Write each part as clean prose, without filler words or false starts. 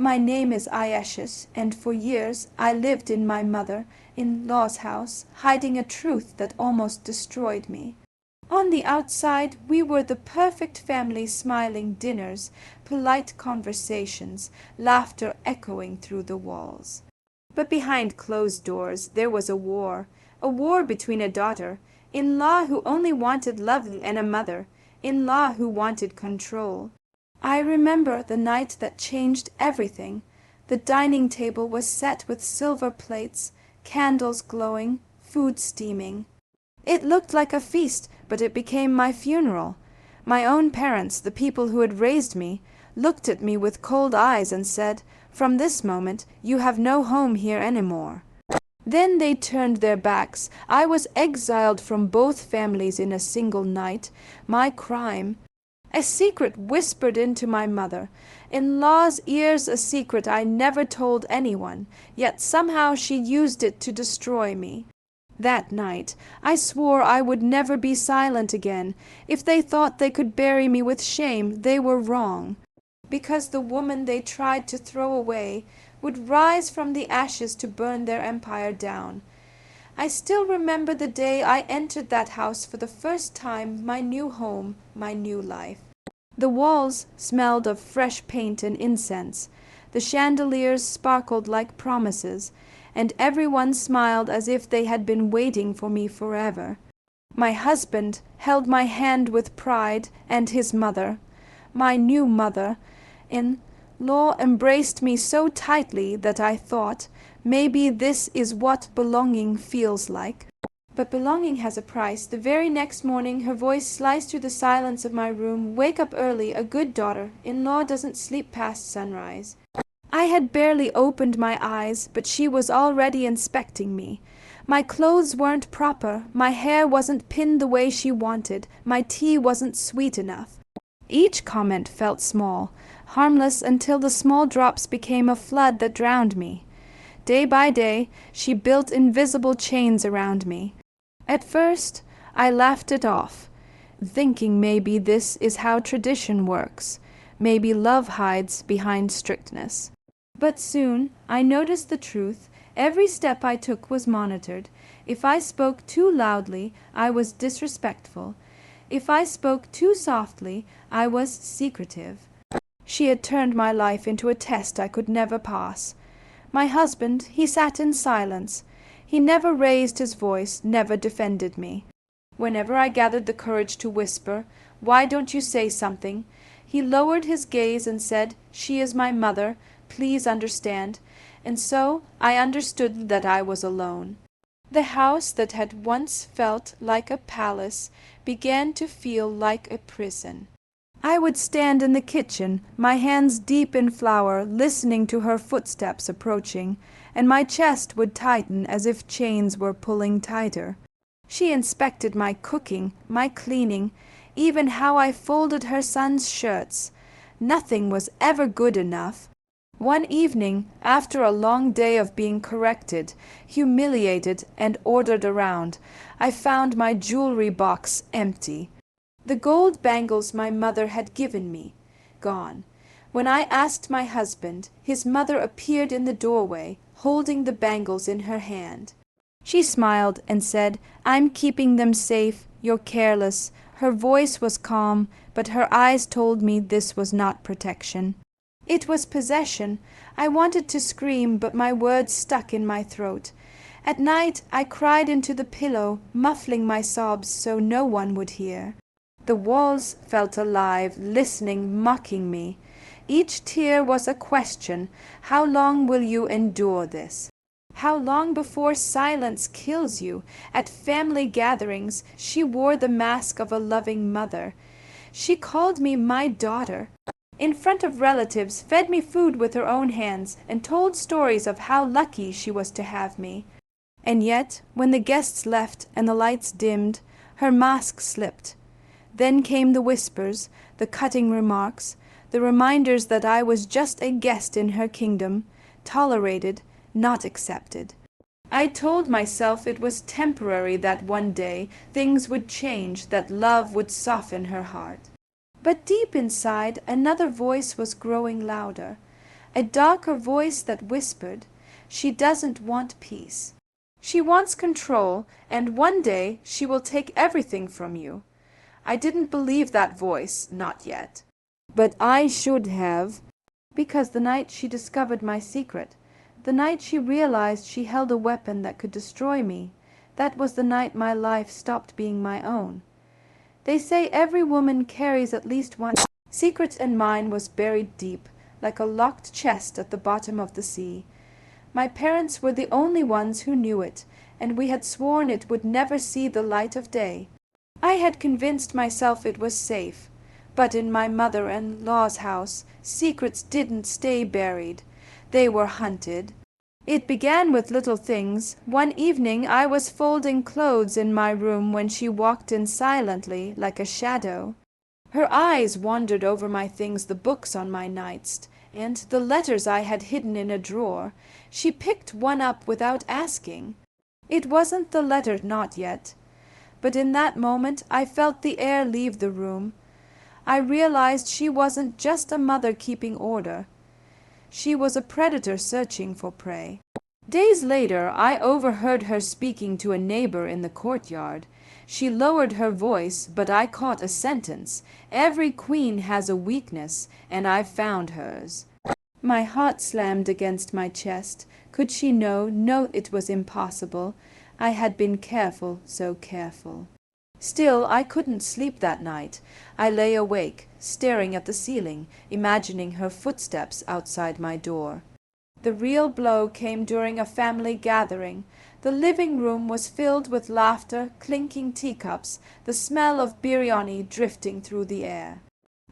My name is Ayeshes, and for years I lived in my mother-in-law's house, hiding a truth that almost destroyed me. On the outside, we were the perfect family, smiling dinners, polite conversations, laughter echoing through the walls. But behind closed doors there was a war between a daughter-in-law who only wanted love and a mother-in-law who wanted control. I remember the night that changed everything. The dining table was set with silver plates, candles glowing, food steaming. It looked like a feast, but it became my funeral. My own parents, the people who had raised me, looked at me with cold eyes and said, "From this moment you have no home here any more." Then they turned their backs. I was exiled from both families in a single night. My crime. A secret whispered into my mother-in-law's ears, a secret I never told anyone, yet somehow she used it to destroy me. That night I swore I would never be silent again. If they thought they could bury me with shame, they were wrong. Because the woman they tried to throw away would rise from the ashes to burn their empire down. I still remember the day I entered that house for the first time, my new home, my new life. The walls smelled of fresh paint and incense. The chandeliers sparkled like promises, and everyone smiled as if they had been waiting for me forever. My husband held my hand with pride, and his mother, my new mother-in-law, embraced me so tightly that I thought, maybe this is what belonging feels like. But belonging has a price. The very next morning her voice sliced through the silence of my room. "Wake up early. A good daughter-in-law doesn't sleep past sunrise." I had barely opened my eyes, but she was already inspecting me. My clothes weren't proper, my hair wasn't pinned the way she wanted, my tea wasn't sweet enough. Each comment felt small, harmless until the small drops became a flood that drowned me. Day by day, she built invisible chains around me. At first, I laughed it off, thinking maybe this is how tradition works. Maybe love hides behind strictness. But soon I noticed the truth. Every step I took was monitored. If I spoke too loudly, I was disrespectful. If I spoke too softly, I was secretive. She had turned my life into a test I could never pass. My husband, he sat in silence. He never raised his voice, never defended me. Whenever I gathered the courage to whisper, "Why don't you say something?" he lowered his gaze and said, "She is my mother. Please understand." And so I understood that I was alone. The house that had once felt like a palace began to feel like a prison. I would stand in the kitchen, my hands deep in flour, listening to her footsteps approaching, and my chest would tighten as if chains were pulling tighter. She inspected my cooking, my cleaning, even how I folded her son's shirts. Nothing was ever good enough. One evening, after a long day of being corrected, humiliated, and ordered around, I found my jewelry box empty. The gold bangles my mother had given me, gone. When I asked my husband, his mother appeared in the doorway, holding the bangles in her hand. She smiled and said, "I'm keeping them safe. You're careless." Her voice was calm, but her eyes told me this was not protection. It was possession. I wanted to scream, but my words stuck in my throat. At night I cried into the pillow, muffling my sobs so no one would hear. The walls felt alive, listening, mocking me. Each tear was a question. How long will you endure this? How long before silence kills you? At family gatherings, she wore the mask of a loving mother. She called me my daughter. In front of relatives, fed me food with her own hands, and told stories of how lucky she was to have me. And yet, when the guests left and the lights dimmed, her mask slipped. Then came the whispers, the cutting remarks, the reminders that I was just a guest in her kingdom, tolerated, not accepted. I told myself it was temporary, that one day things would change, that love would soften her heart. But deep inside, another voice was growing louder. a darker voice that whispered, "She doesn't want peace. She wants control, and one day she will take everything from you." I didn't believe that voice, not yet. But I should have, because the night she discovered my secret, the night she realized she held a weapon that could destroy me, that was the night my life stopped being my own. They say every woman carries at least one secret, and mine was buried deep, like a locked chest at the bottom of the sea. My parents were the only ones who knew it, and we had sworn it would never see the light of day. I had convinced myself it was safe, but in my mother-in-law's house, secrets didn't stay buried. They were hunted. It began with little things. One evening I was folding clothes in my room when she walked in silently, like a shadow. Her eyes wandered over my things, the books on my nightstand, and the letters I had hidden in a drawer. She picked one up without asking. It wasn't the letter, not yet. But in that moment I felt the air leave the room. I realized she wasn't just a mother keeping order. She was a predator searching for prey. Days later I overheard her speaking to a neighbor in the courtyard. She lowered her voice, but I caught a sentence. "Every queen has a weakness, and I've found hers." My heart slammed against my chest. Could she know? No, it was impossible. I had been careful, so careful. Still, I couldn't sleep that night. I lay awake, staring at the ceiling, imagining her footsteps outside my door. The real blow came during a family gathering. The living room was filled with laughter, clinking teacups, the smell of biryani drifting through the air.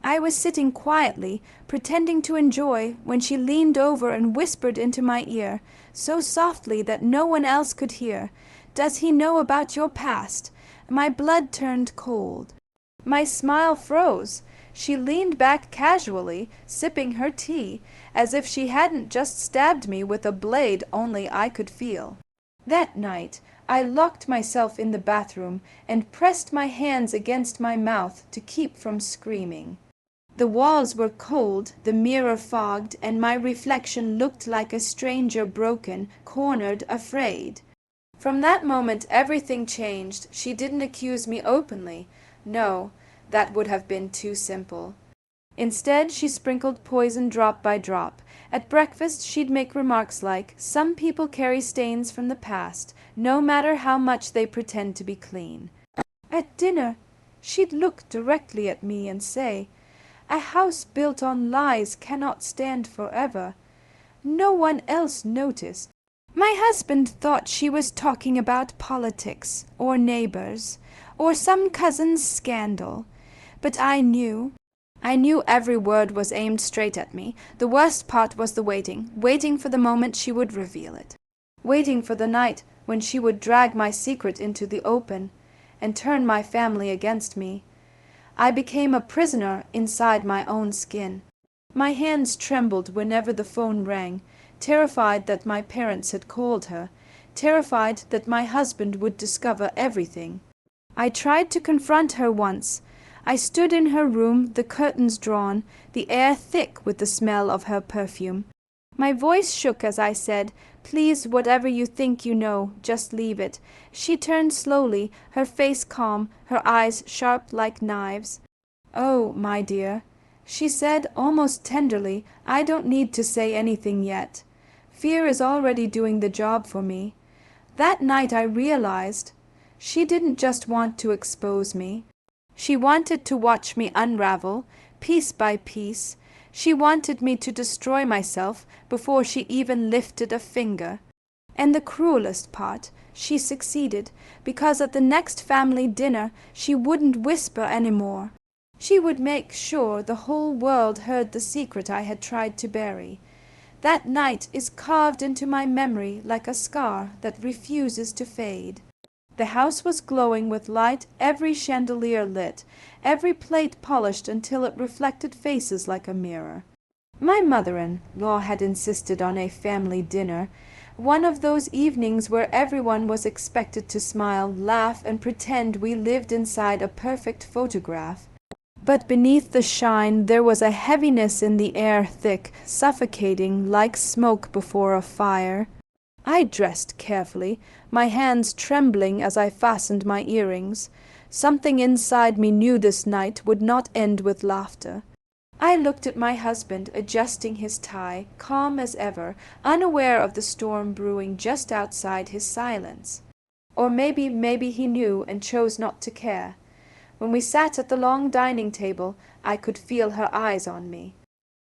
I was sitting quietly, pretending to enjoy, when she leaned over and whispered into my ear, so softly that no one else could hear, "Does he know about your past?" My blood turned cold. My smile froze. She leaned back casually, sipping her tea, as if she hadn't just stabbed me with a blade only I could feel. That night I locked myself in the bathroom and pressed my hands against my mouth to keep from screaming. The walls were cold, the mirror fogged, and my reflection looked like a stranger, broken, cornered, afraid. From that moment everything changed. She didn't accuse me openly. No, that would have been too simple. Instead, she sprinkled poison drop by drop. At breakfast she'd make remarks like, "Some people carry stains from the past, no matter how much they pretend to be clean." At dinner she'd look directly at me and say, "A house built on lies cannot stand forever." No one else noticed. My husband thought she was talking about politics, or neighbors, or some cousin's scandal. But I knew every word was aimed straight at me. The worst part was the waiting for the moment she would reveal it. Waiting for the night when she would drag my secret into the open and turn my family against me. I became a prisoner inside my own skin. My hands trembled whenever the phone rang, terrified that my parents had called her, terrified that my husband would discover everything. I tried to confront her once. I stood in her room, the curtains drawn, the air thick with the smell of her perfume. My voice shook as I said, "Please, whatever you think you know, just leave it." She turned slowly, her face calm, her eyes sharp like knives. "Oh, my dear," she said almost tenderly, "I don't need to say anything yet. Fear is already doing the job for me." That night I realized she didn't just want to expose me. She wanted to watch me unravel, piece by piece. She wanted me to destroy myself before she even lifted a finger. And the cruelest part, she succeeded, because at the next family dinner she wouldn't whisper anymore. She would make sure the whole world heard the secret I had tried to bury. That night is carved into my memory like a scar that refuses to fade. The house was glowing with light, every chandelier lit, every plate polished until it reflected faces like a mirror. My mother-in-law had insisted on a family dinner, one of those evenings where everyone was expected to smile, laugh, and pretend we lived inside a perfect photograph. But beneath the shine there was a heaviness in the air thick, suffocating, like smoke before a fire. I dressed carefully, my hands trembling as I fastened my earrings. Something inside me knew this night would not end with laughter. I looked at my husband adjusting his tie, calm as ever, unaware of the storm brewing just outside his silence. Or maybe he knew and chose not to care. When we sat at the long dining table, I could feel her eyes on me.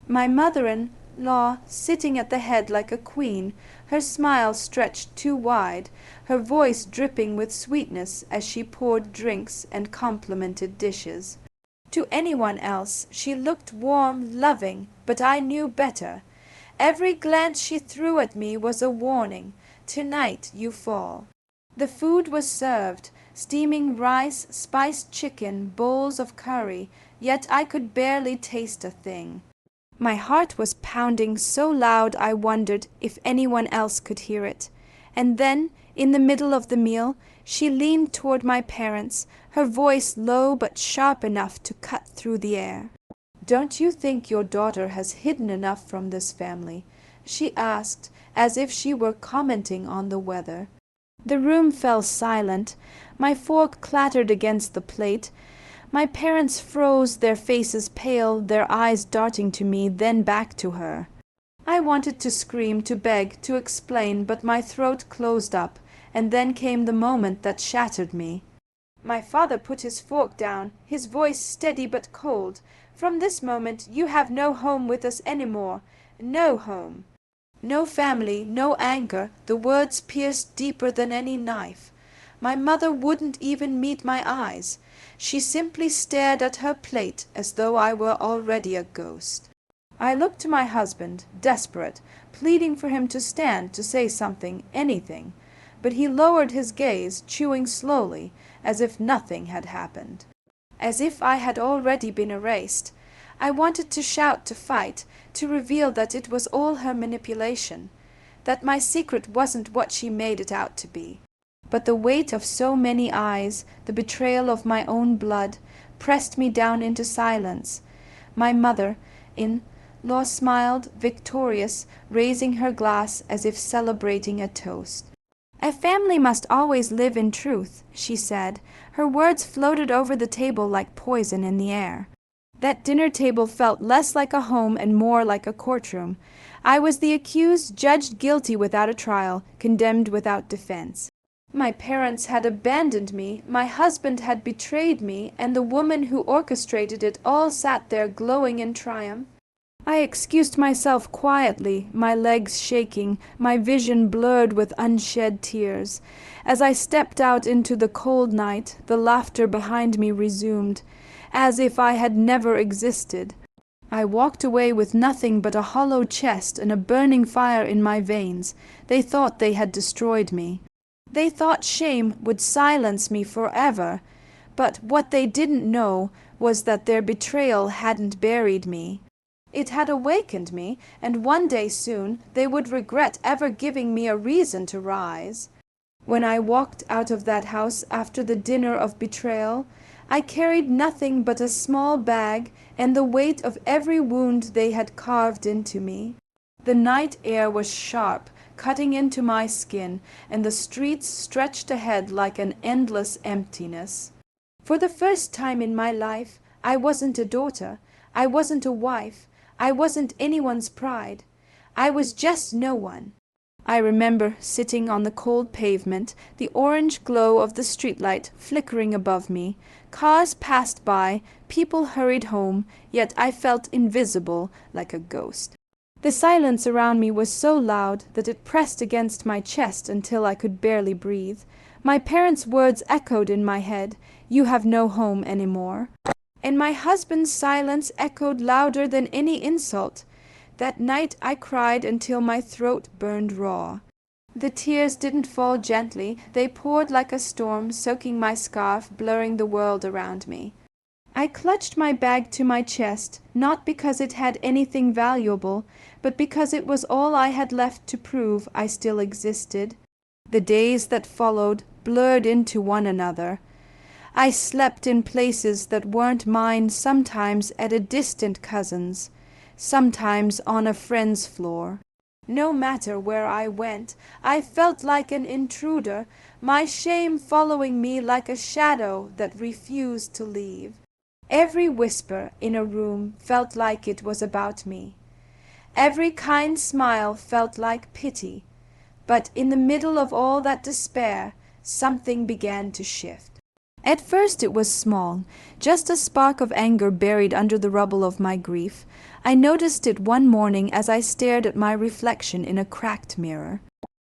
My mother-in-law sitting at the head like a queen, her smile stretched too wide, her voice dripping with sweetness as she poured drinks and complimented dishes. To anyone else she looked warm, loving, but I knew better. Every glance she threw at me was a warning. Tonight you fall. The food was served, steaming rice, spiced chicken, bowls of curry, yet I could barely taste a thing. My heart was pounding so loud I wondered if anyone else could hear it. And then, in the middle of the meal, she leaned toward my parents, her voice low but sharp enough to cut through the air. "Don't you think your daughter has hidden enough from this family?" she asked, as if she were commenting on the weather. The room fell silent. My fork clattered against the plate. My parents froze, their faces pale, their eyes darting to me, then back to her. I wanted to scream, to beg, to explain, but my throat closed up, and then came the moment that shattered me. My father put his fork down, his voice steady but cold. "From this moment you have no home with us any more. No home. No family, no anchor." The words pierced deeper than any knife. My mother wouldn't even meet my eyes. She simply stared at her plate as though I were already a ghost. I looked to my husband, desperate, pleading for him to stand, to say something, anything. But he lowered his gaze, chewing slowly, as if nothing had happened. As if I had already been erased. I wanted to shout, to fight, to reveal that it was all her manipulation, that my secret wasn't what she made it out to be. But the weight of so many eyes, the betrayal of my own blood, pressed me down into silence. My mother-in-law smiled, victorious, raising her glass as if celebrating a toast. "A family must always live in truth," she said. Her words floated over the table like poison in the air. That dinner table felt less like a home and more like a courtroom. I was the accused, judged guilty without a trial, condemned without defense. My parents had abandoned me, my husband had betrayed me, and the woman who orchestrated it all sat there glowing in triumph. I excused myself quietly, my legs shaking, my vision blurred with unshed tears. As I stepped out into the cold night, the laughter behind me resumed, as if I had never existed. I walked away with nothing but a hollow chest and a burning fire in my veins. They thought they had destroyed me. They thought shame would silence me forever, but what they didn't know was that their betrayal hadn't buried me. It had awakened me, and one day soon they would regret ever giving me a reason to rise. When I walked out of that house after the dinner of betrayal, I carried nothing but a small bag and the weight of every wound they had carved into me. The night air was sharp, cutting into my skin, and the streets stretched ahead like an endless emptiness. For the first time in my life, I wasn't a daughter, I wasn't a wife, I wasn't anyone's pride. I was just no one. I remember sitting on the cold pavement, the orange glow of the streetlight flickering above me. Cars passed by, people hurried home, yet I felt invisible, like a ghost. The silence around me was so loud that it pressed against my chest until I could barely breathe. My parents' words echoed in my head, "You have no home any more." And my husband's silence echoed louder than any insult. That night I cried until my throat burned raw. The tears didn't fall gently, they poured like a storm, soaking my scarf, blurring the world around me. I clutched my bag to my chest, not because it had anything valuable, but because it was all I had left to prove I still existed. The days that followed blurred into one another. I slept in places that weren't mine, sometimes at a distant cousin's, sometimes on a friend's floor. No matter where I went, I felt like an intruder, my shame following me like a shadow that refused to leave. Every whisper in a room felt like it was about me. Every kind smile felt like pity. But in the middle of all that despair, something began to shift. At first it was small, just a spark of anger buried under the rubble of my grief. I noticed it one morning as I stared at my reflection in a cracked mirror.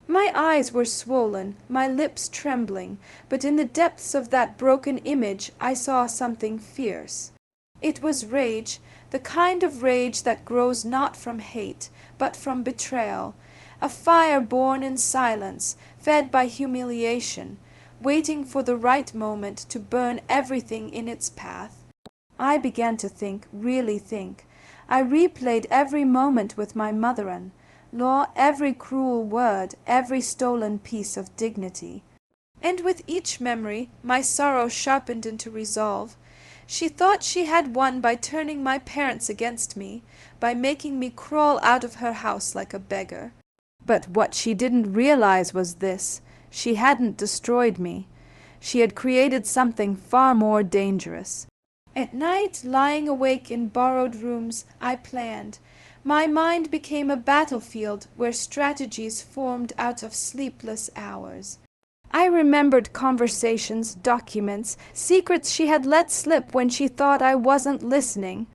My eyes were swollen, my lips trembling, but in the depths of that broken image I saw something fierce. It was rage, the kind of rage that grows not from hate, but from betrayal, a fire born in silence, fed by humiliation, waiting for the right moment to burn everything in its path. I began to think, really think. I replayed every moment with my mother-in-law, every cruel word, every stolen piece of dignity. And with each memory, my sorrow sharpened into resolve. She thought she had won by turning my parents against me, by making me crawl out of her house like a beggar. But what she didn't realize was this: she hadn't destroyed me. She had created something far more dangerous. At night, lying awake in borrowed rooms, I planned. My mind became a battlefield where strategies formed out of sleepless hours. I remembered conversations, documents, secrets she had let slip when she thought I wasn't listening.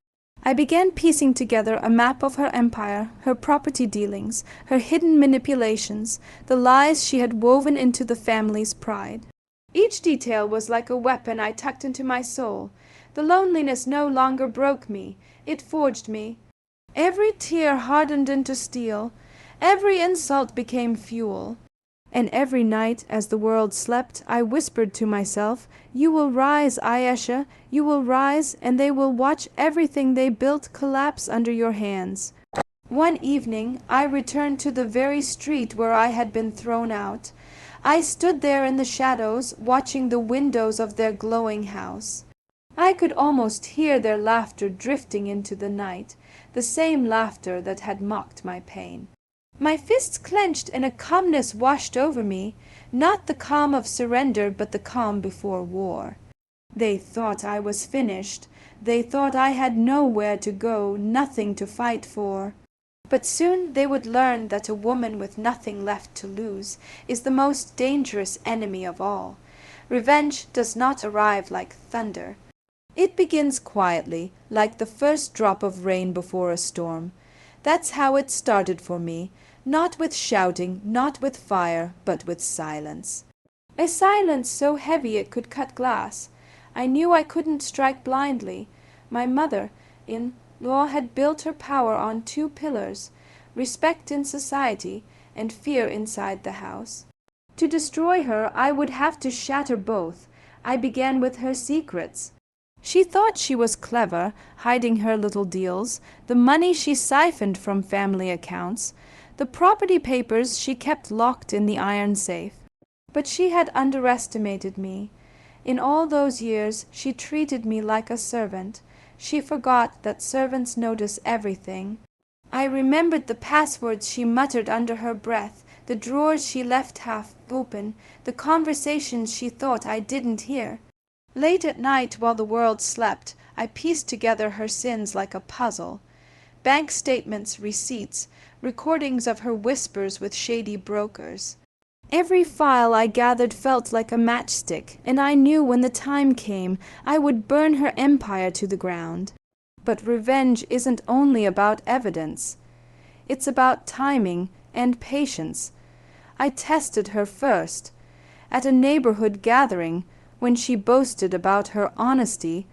I began piecing together a map of her empire, her property dealings, her hidden manipulations, the lies she had woven into the family's pride. Each detail was like a weapon I tucked into my soul. The loneliness no longer broke me, it forged me. Every tear hardened into steel, every insult became fuel. And every night, as the world slept, I whispered to myself, "You will rise, Ayesha, you will rise, and they will watch everything they built collapse under your hands." One evening, I returned to the very street where I had been thrown out. I stood there in the shadows, watching the windows of their glowing house. I could almost hear their laughter drifting into the night, the same laughter that had mocked my pain. My fists clenched and a calmness washed over me, not the calm of surrender, but the calm before war. They thought I was finished. They thought I had nowhere to go, nothing to fight for. But soon they would learn that a woman with nothing left to lose is the most dangerous enemy of all. Revenge does not arrive like thunder. It begins quietly, like the first drop of rain before a storm. That's how it started for me, not with shouting, not with fire, but with silence. A silence so heavy it could cut glass. I knew I couldn't strike blindly. My mother-in-law had built her power on two pillars: respect in society and fear inside the house. To destroy her, I would have to shatter both. I began with her secrets. She thought she was clever, hiding her little deals, the money she siphoned from family accounts, the property papers she kept locked in the iron safe. But she had underestimated me. In all those years she treated me like a servant. She forgot that servants notice everything. I remembered the passwords she muttered under her breath, the drawers she left half open, the conversations she thought I didn't hear. Late at night, while the world slept, I pieced together her sins like a puzzle. Bank statements, receipts, recordings of her whispers with shady brokers. Every file I gathered felt like a matchstick, and I knew when the time came I would burn her empire to the ground. But revenge isn't only about evidence. It's about timing and patience. I tested her first. At a neighborhood gathering, when she boasted about her honesty,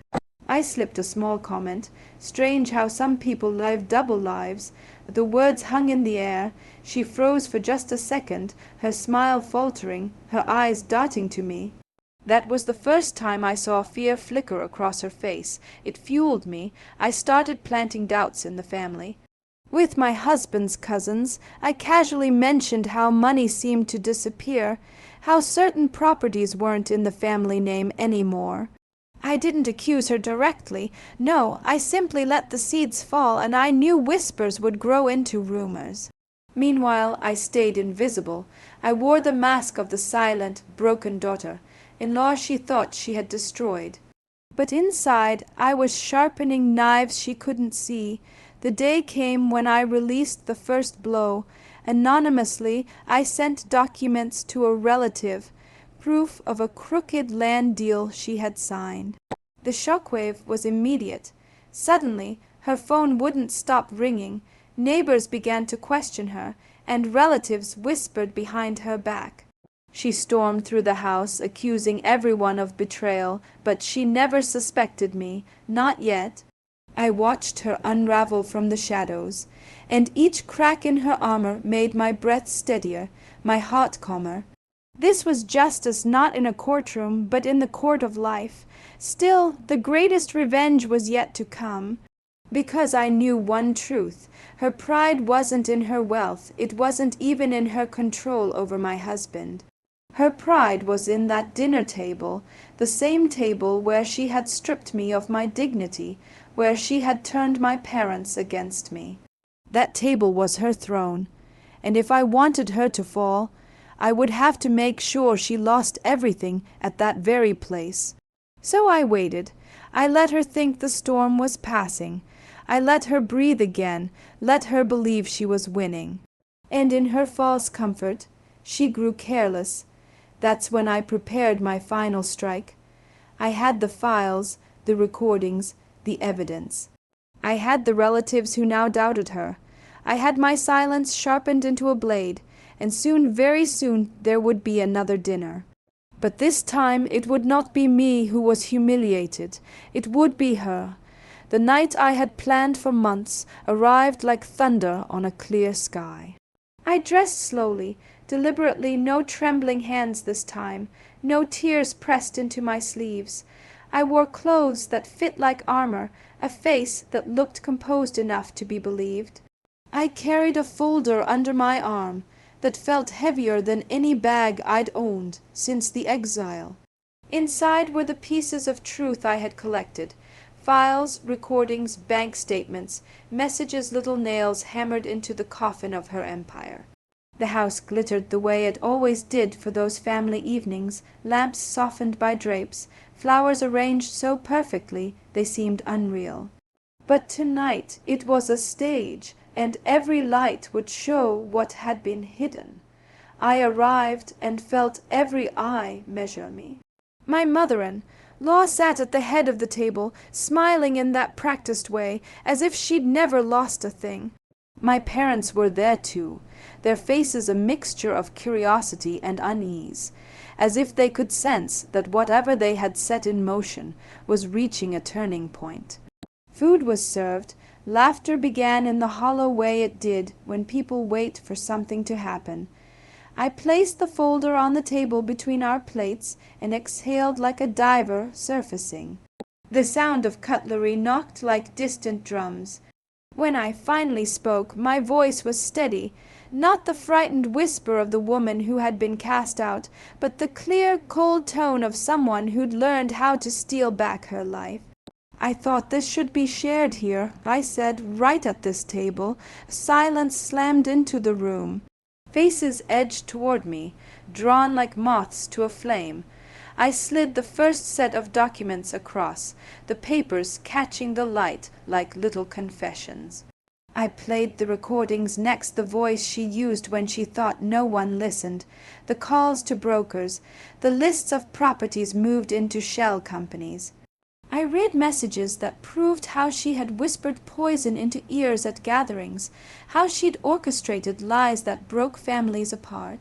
I slipped a small comment. Strange how some people live double lives. The words hung in the air. She froze for just a second, her smile faltering, her eyes darting to me. That was the first time I saw fear flicker across her face. It fueled me. I started planting doubts in the family. With my husband's cousins, I casually mentioned how money seemed to disappear, how certain properties weren't in the family name anymore. I didn't accuse her directly. No, I simply let the seeds fall, and I knew whispers would grow into rumors. Meanwhile, I stayed invisible. I wore the mask of the silent, broken daughter-in-law she thought she had destroyed. But inside, I was sharpening knives she couldn't see. The day came when I released the first blow. Anonymously, I sent documents to a relative, proof of a crooked land deal she had signed. The shockwave was immediate. Suddenly, her phone wouldn't stop ringing. Neighbors began to question her, and relatives whispered behind her back. She stormed through the house, accusing everyone of betrayal, but she never suspected me, not yet. I watched her unravel from the shadows, and each crack in her armor made my breath steadier, my heart calmer. This was justice not in a courtroom, but in the court of life. Still, the greatest revenge was yet to come. Because I knew one truth. Her pride wasn't in her wealth. It wasn't even in her control over my husband. Her pride was in that dinner table, the same table where she had stripped me of my dignity, where she had turned my parents against me. That table was her throne, and if I wanted her to fall, I would have to make sure she lost everything at that very place. So I waited. I let her think the storm was passing. I let her breathe again, let her believe she was winning. And in her false comfort, she grew careless. That's when I prepared my final strike. I had the files, the recordings, the evidence. I had the relatives who now doubted her. I had my silence sharpened into a blade, and soon, very soon, there would be another dinner. But this time it would not be me who was humiliated. It would be her. The night I had planned for months arrived like thunder on a clear sky. I dressed slowly, deliberately, no trembling hands this time, no tears pressed into my sleeves. I wore clothes that fit like armor, a face that looked composed enough to be believed. I carried a folder under my arm that felt heavier than any bag I'd owned since the exile. Inside were the pieces of truth I had collected, files, recordings, bank statements, messages little nails hammered into the coffin of her empire. The house glittered the way it always did for those family evenings, lamps softened by drapes, flowers arranged so perfectly they seemed unreal. But tonight it was a stage, and every light would show what had been hidden. I arrived and felt every eye measure me. My mother-in-law sat at the head of the table, smiling in that practiced way, as if she'd never lost a thing. My parents were there too, their faces a mixture of curiosity and unease, as if they could sense that whatever they had set in motion was reaching a turning point. Food was served. Laughter began in the hollow way it did when people wait for something to happen. I placed the folder on the table between our plates and exhaled like a diver surfacing. The sound of cutlery knocked like distant drums. When I finally spoke, my voice was steady, not the frightened whisper of the woman who had been cast out, but the clear, cold tone of someone who'd learned how to steal back her life. I thought this should be shared here, I said, right at this table. Silence slammed into the room. Faces edged toward me, drawn like moths to a flame. I slid the first set of documents across, the papers catching the light like little confessions. I played the recordings next, the voice she used when she thought no one listened, the calls to brokers, the lists of properties moved into shell companies. I read messages that proved how she had whispered poison into ears at gatherings, how she'd orchestrated lies that broke families apart.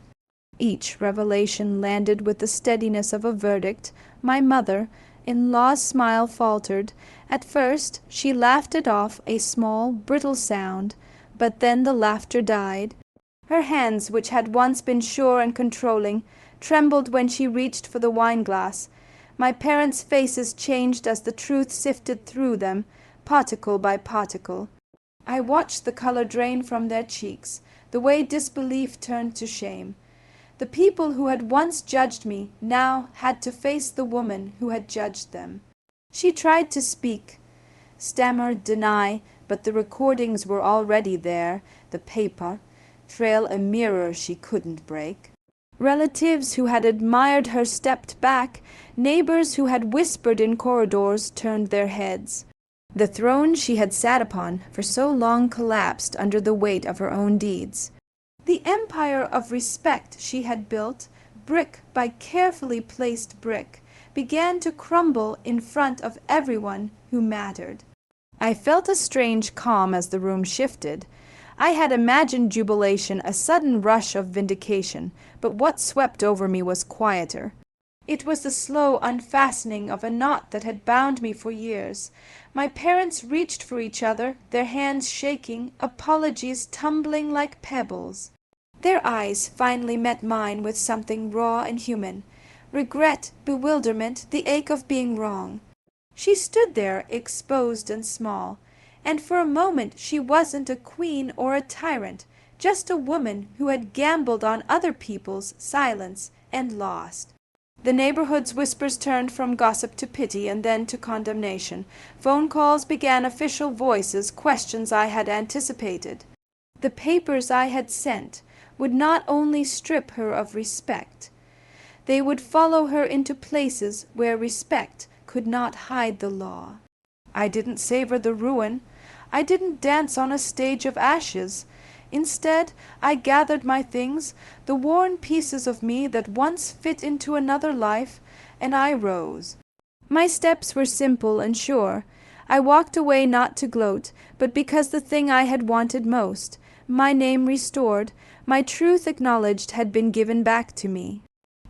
Each revelation landed with the steadiness of a verdict. My mother-in-law's smile faltered. At first she laughed it off, a small, brittle sound, but then the laughter died. Her hands, which had once been sure and controlling, trembled when she reached for the wine-glass. My parents' faces changed as the truth sifted through them, particle by particle. I watched the color drain from their cheeks, the way disbelief turned to shame. The people who had once judged me now had to face the woman who had judged them. She tried to speak, stammered, deny, but the recordings were already there, the paper, trail a mirror she couldn't break. Relatives who had admired her stepped back, neighbors who had whispered in corridors turned their heads. The throne she had sat upon for so long collapsed under the weight of her own deeds. The empire of respect she had built, brick by carefully placed brick, began to crumble in front of everyone who mattered. I felt a strange calm as the room shifted. I had imagined jubilation, a sudden rush of vindication, but what swept over me was quieter. It was the slow unfastening of a knot that had bound me for years. My parents reached for each other, their hands shaking, apologies tumbling like pebbles. Their eyes finally met mine with something raw and human. Regret, bewilderment, the ache of being wrong. She stood there, exposed and small, and for a moment she wasn't a queen or a tyrant, just a woman who had gambled on other people's silence and lost. The neighborhood's whispers turned from gossip to pity and then to condemnation. Phone calls began official voices, questions I had anticipated. The papers I had sent would not only strip her of respect, they would follow her into places where respect could not hide the law. I didn't savor the ruin. I didn't dance on a stage of ashes. Instead, I gathered my things, the worn pieces of me that once fit into another life, and I rose. My steps were simple and sure. I walked away not to gloat, but because the thing I had wanted most, my name restored, my truth acknowledged, had been given back to me.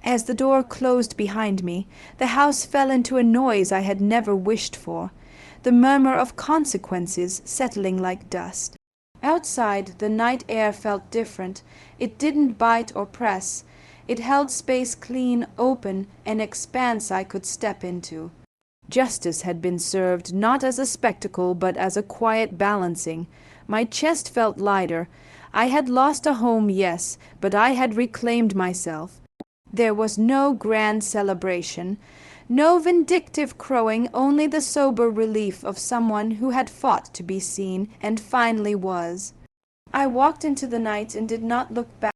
As the door closed behind me, the house fell into a noise I had never wished for, the murmur of consequences settling like dust. Outside, the night air felt different. It didn't bite or press. It held space clean, open, an expanse I could step into. Justice had been served, not as a spectacle, but as a quiet balancing. My chest felt lighter. I had lost a home, yes, but I had reclaimed myself. There was no grand celebration, no vindictive crowing, only the sober relief of someone who had fought to be seen and finally was. I walked into the night and did not look back.